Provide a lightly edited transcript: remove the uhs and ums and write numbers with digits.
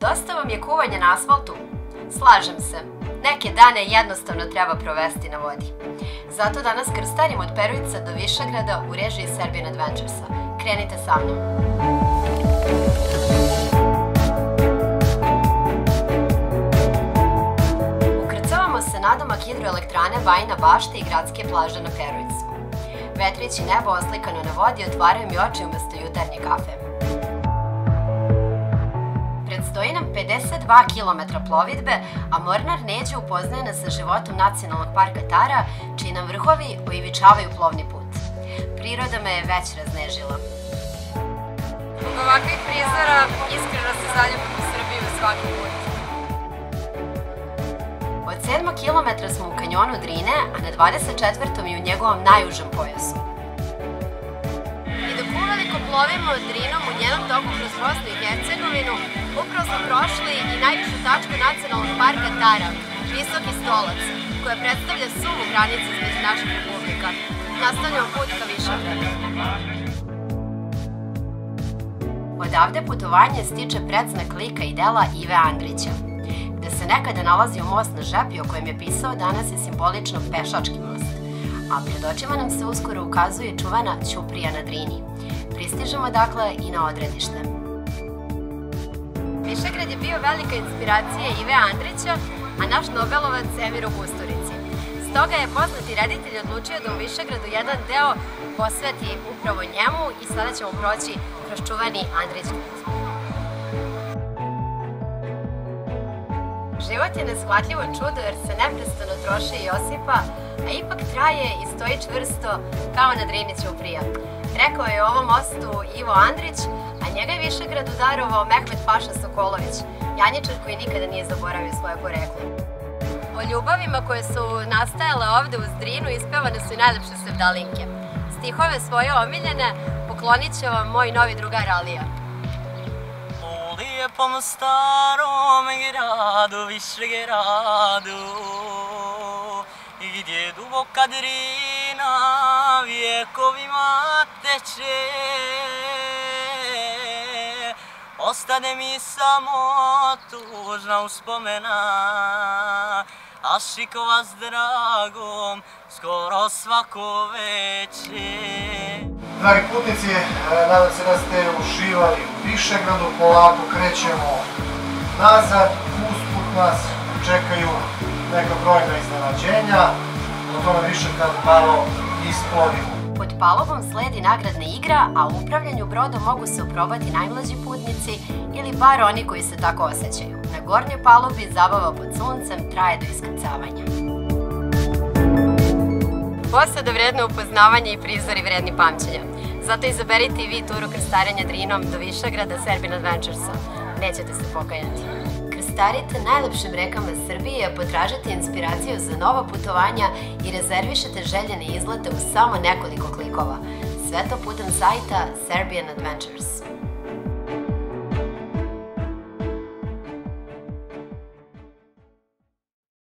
Dosta vam je kuvanja na asfaltu? Slažem se. Neke dane jednostavno treba provesti na vodi. Zato danas krstarimo od Perujca do Višegrada u režiji Serbian Adventuresa. Krenite sa mnom. Ukrcavamo se nadomak hidroelektrane Bajina Bašta i gradske plaže na Perujcu. Vetrić i nebo oslikano na vodi otvaraju mi oči umesto jutarnje kafe. Predstoji nam 52 km plovidbe, a mornar Neđe upoznaje nas sa životom Nacionalnog parka Tara, čiji nam vrhovi oivičavaju plovni put. Priroda me je već raznežila. Zbog ovakvih prizora iskreno se zaljubim u Srbiju svaki put. Od 7. kilometra smo u kanjonu Drine, a na 24. i u njegovom najužem pojasu. I dok uveliko plovimo Drinom u njenom toku kroz Bosnu i Hercegovinu, upravo smo prošli i najvišu tačku Nacionalnog parka Tara, Visoki Stolac, koja predstavlja sumu granicu između naših republika. Nastavljamo put ka Višegradu. Odavde putovanje stiče predznak lika i dela Ive Andrića. Gde se nekada nalazio most na Žepi o kojem je pisao, danas je simbolično pešački most. A pred očima nam se uskoro ukazuje čuvena Ćuprija na Drini. Pristižemo dakle i na odredište. Višegrad je bio velika inspiracija Ive Andrića, a naš nobelovac Emir Kusturici. Stoga je poznati reditelj odlučio da u Višegradu jedan deo posveti upravo njemu i sada ćemo proći kroz čuveni Andrić put. Život je neshvatljivo čudo jer se neprestano troši i osipa, a ipak traje i stoji čvrsto kao na Drini Ćuprija. Rekao je o ovom mostu Ivo Andrić, a njega je Višegradu darovao Mehmet Paša Sokolović, janjičar koji nikada nije zaboravio svoje poreklo. O ljubavima koje su nastajale ovde uz Drinu ispevane su i najlepše sevdalinke. Stihove svoje omiljene poklonit će vam moj novi drugar Alija. U lijepom starom gradu, Višegradu, gdje duboka Drina vjekovima teče, ostane mi samo tužna uspomena, a šikova s dragom skoro svako večer. Dragi putnici, nadam se da ste uživali u Višegradu, polako krećemo nazad, usput nas čekaju neka brojna iznenađenja, o tome više kad malo isplovimo. Pod palobom sledi nagradna igra, a u upravljanju brodom mogu se oprobati najmlađi putnici ili bar oni koji se tako osjećaju. Na gornjoj palobi zabava pod suncem traje do iskrcavanja. Posada vredno upoznavanje i prizori vredni pamćenja. Zato izaberite i vi turu krstarenja Drinom do Višegrada Serbian Adventuresa. Nećete se pokajati. Krstarite najlepšim rekama Srbije, potražite inspiraciju za nova putovanja i rezervišete željene izlete u samo nekoliko klikova. Sve to putem sajta Serbian Adventures.